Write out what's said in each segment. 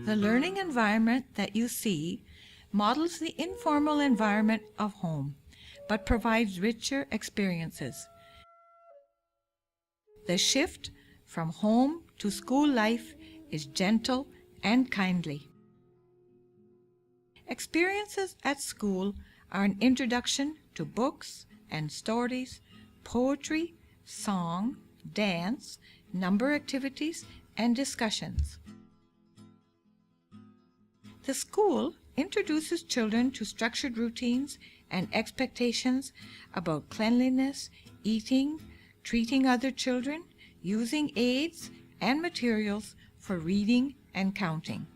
The learning environment that you see models the informal environment of home, but provides richer experiences. The shift from home to school life is gentle and kindly. Experiences at school are an introduction to books and stories, poetry, song, dance, number activities, and discussions. The school introduces children to structured routines and expectations about cleanliness, eating, treating other children, using aids and materials for reading and counting.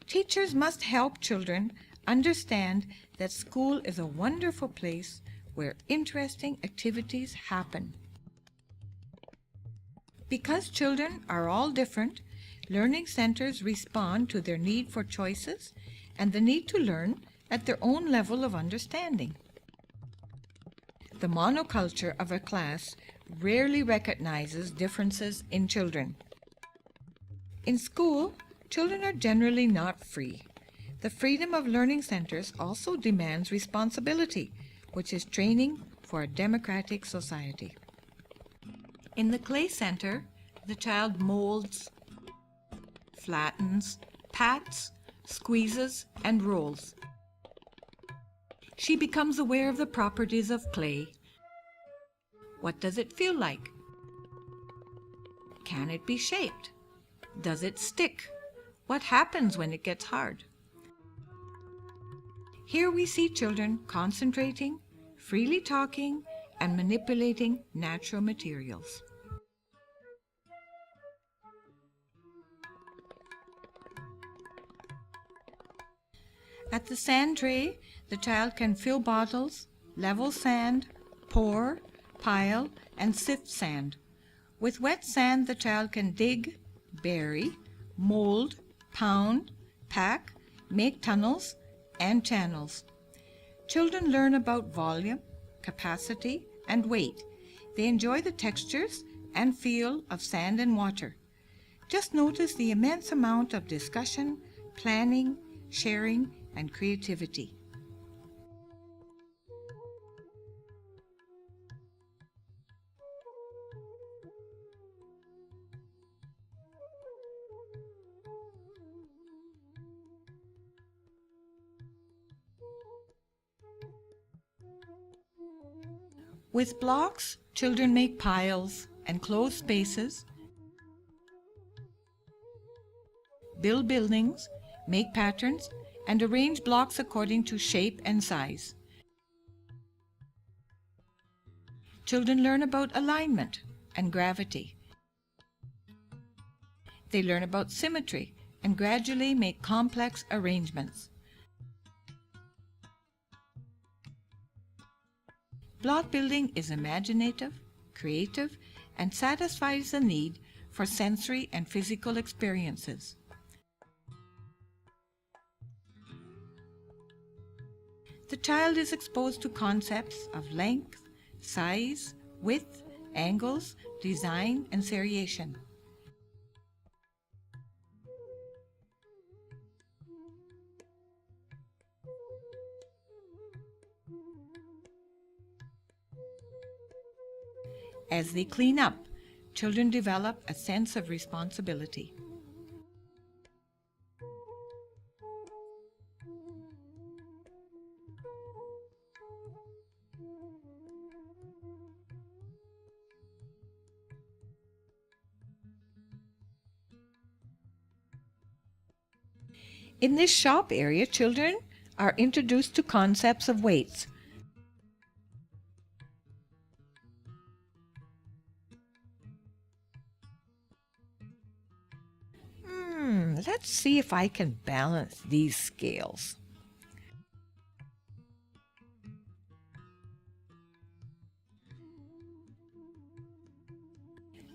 Teachers must help children understand that school is a wonderful place where interesting activities happen. Because children are all different, learning centers respond to their need for choices and the need to learn at their own level of understanding. The monoculture of a class rarely recognizes differences in children. In school, children are generally not free. The freedom of learning centers also demands responsibility, which is training for a democratic society. In the clay center, the child molds, flattens, pats, squeezes, and rolls. She becomes aware of the properties of clay. What does it feel like? Can it be shaped? Does it stick? What happens when it gets hard? Here we see children concentrating, freely talking, and manipulating natural materials. At the sand tray, the child can fill bottles, level sand, pour, pile, and sift sand. With wet sand, the child can dig, bury, mold, pound, pack, make tunnels, and channels. Children learn about volume, capacity, and weight. They enjoy the textures and feel of sand and water. Just notice the immense amount of discussion, planning, sharing, and creativity. With blocks, children make piles and close spaces, build buildings, make patterns, and arrange blocks according to shape and size. Children learn about alignment and gravity. They learn about symmetry and gradually make complex arrangements. Block building is imaginative, creative, and satisfies the need for sensory and physical experiences. The child is exposed to concepts of length, size, width, angles, design, and seriation. As they clean up, children develop a sense of responsibility. In this shop area, children are introduced to concepts of weights. Let's see if I can balance these scales.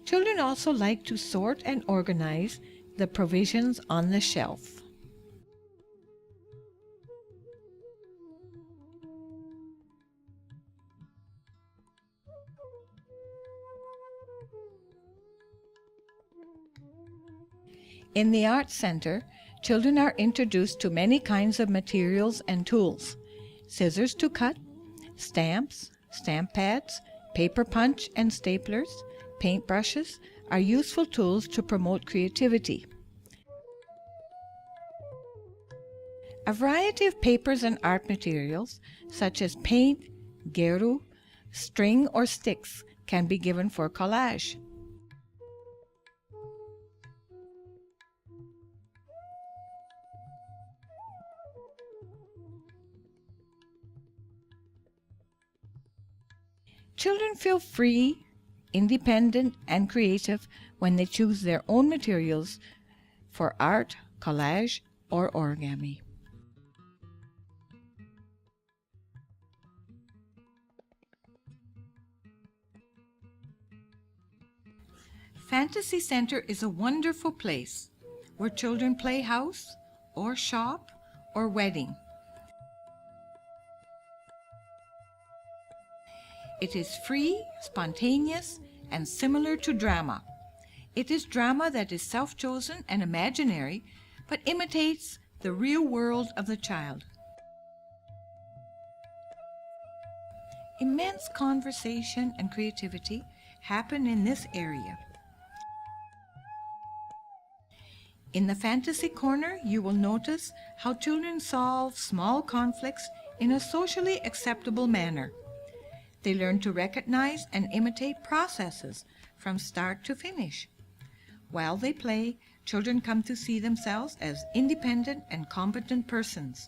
Children also like to sort and organize the provisions on the shelf. In the Arts Center, children are introduced to many kinds of materials and tools: scissors to cut, stamps, stamp pads, paper punch and staplers, paintbrushes are useful tools to promote creativity. A variety of papers and art materials, such as paint, geru, string or sticks, can be given for collage. Children feel free, independent, and creative when they choose their own materials for art, collage, or origami. Fantasy Center is a wonderful place where children play house, or shop, or wedding. It is free, spontaneous, and similar to drama. It is drama that is self-chosen and imaginary, but imitates the real world of the child. Immense conversation and creativity happen in this area. In the Fantasy Corner, you will notice how children solve small conflicts in a socially acceptable manner. They learn to recognize and imitate processes from start to finish. While they play, children come to see themselves as independent and competent persons.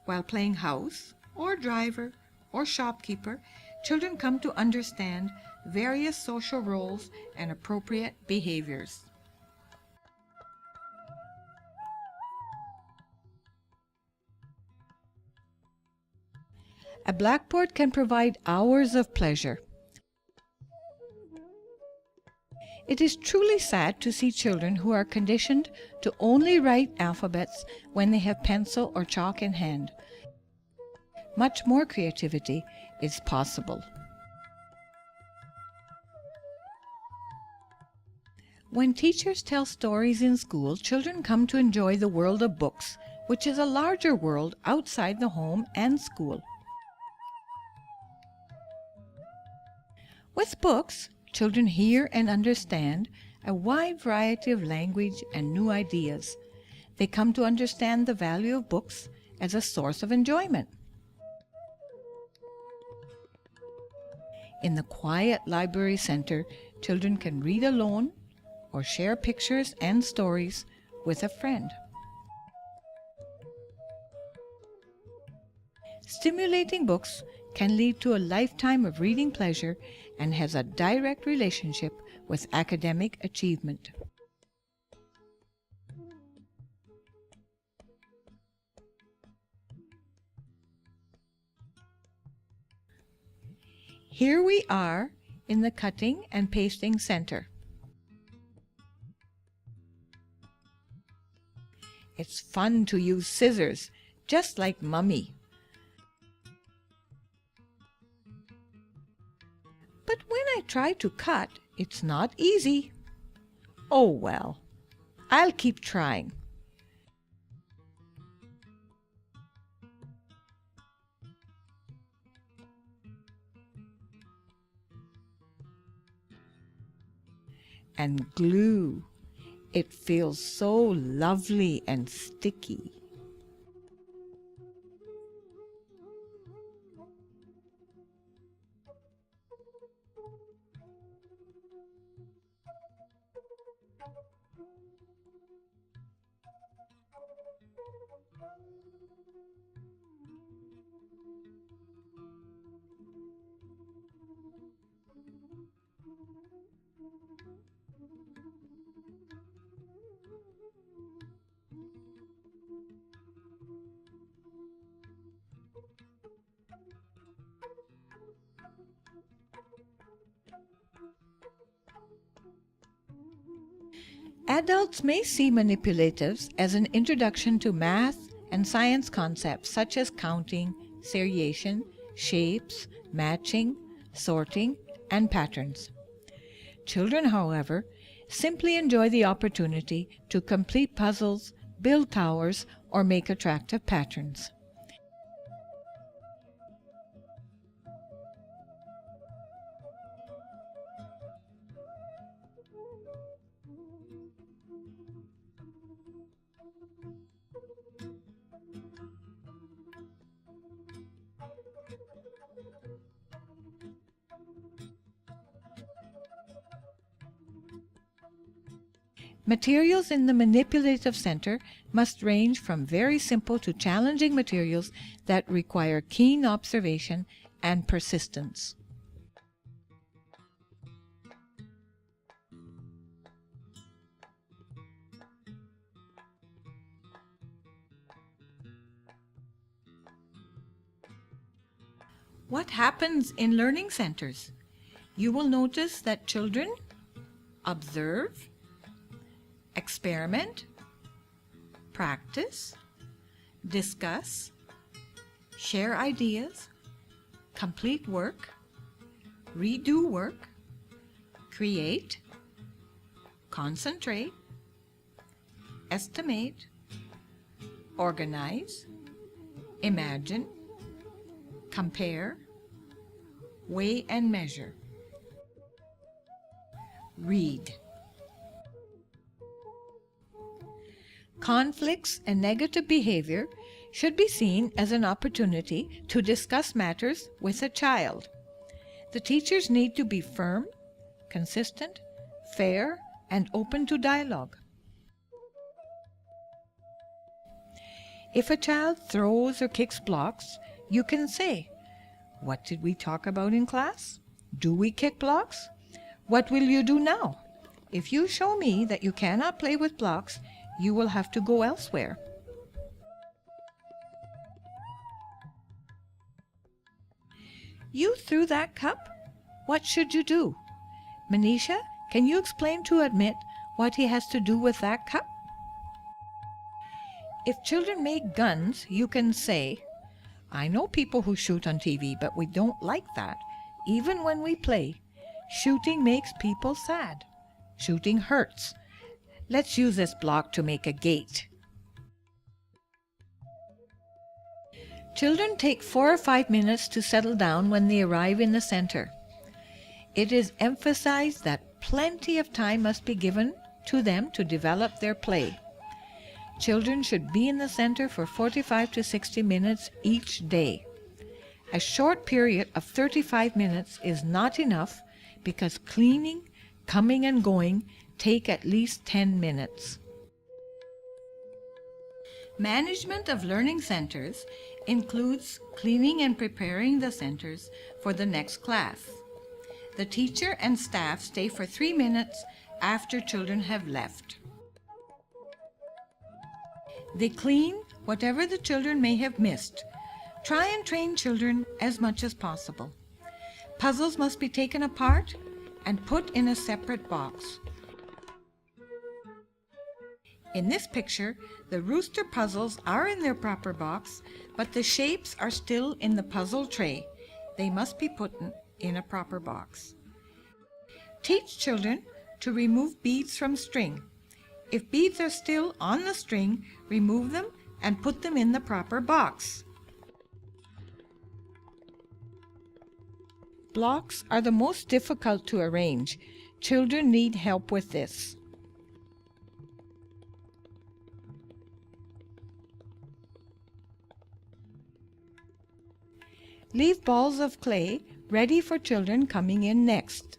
While playing house, or driver, or shopkeeper, children come to understand various social roles and appropriate behaviors. A blackboard can provide hours of pleasure. It is truly sad to see children who are conditioned to only write alphabets when they have pencil or chalk in hand. Much more creativity is possible. When teachers tell stories in school, children come to enjoy the world of books, which is a larger world outside the home and school. With books, children hear and understand a wide variety of language and new ideas. They come to understand the value of books as a source of enjoyment. In the quiet library center, children can read alone or share pictures and stories with a friend. Stimulating books can lead to a lifetime of reading pleasure and has a direct relationship with academic achievement. Here we are in the Cutting and Pasting Center. It's fun to use scissors, just like Mummy. But when I try to cut, it's not easy. Oh well, I'll keep trying. And glue. It feels so lovely and sticky. Adults may see manipulatives as an introduction to math and science concepts such as counting, seriation, shapes, matching, sorting, and patterns. Children, however, simply enjoy the opportunity to complete puzzles, build towers, or make attractive patterns. Materials in the manipulative center must range from very simple to challenging materials that require keen observation and persistence. What happens in learning centers? You will notice that children observe, experiment, practice, discuss, share ideas, complete work, redo work, create, concentrate, estimate, organize, imagine, compare, weigh and measure. Read. Conflicts and negative behavior should be seen as an opportunity to discuss matters with a child. The teachers need to be firm, consistent, fair, and open to dialogue. If a child throws or kicks blocks, you can say, "What did we talk about in class? Do we kick blocks? What will you do now? If you show me that you cannot play with blocks, you will have to go elsewhere." "You threw that cup? What should you do? Manisha, can you explain to Admit what he has to do with that cup?" If children make guns, you can say, "I know people who shoot on TV, but we don't like that. Even when we play, shooting makes people sad. Shooting hurts. Let's use this block to make a gate." Children take 4 or 5 minutes to settle down when they arrive in the center. It is emphasized that plenty of time must be given to them to develop their play. Children should be in the center for 45 to 60 minutes each day. A short period of 35 minutes is not enough because cleaning, coming and going take at least 10 minutes. Management of learning centers includes cleaning and preparing the centers for the next class. The teacher and staff stay for 3 minutes after children have left. They clean whatever the children may have missed. Try and train children as much as possible. Puzzles must be taken apart and put in a separate box. In this picture, the rooster puzzles are in their proper box, but the shapes are still in the puzzle tray. They must be put in a proper box. Teach children to remove beads from string. If beads are still on the string, remove them and put them in the proper box. Blocks are the most difficult to arrange. Children need help with this. Leave balls of clay ready for children coming in next.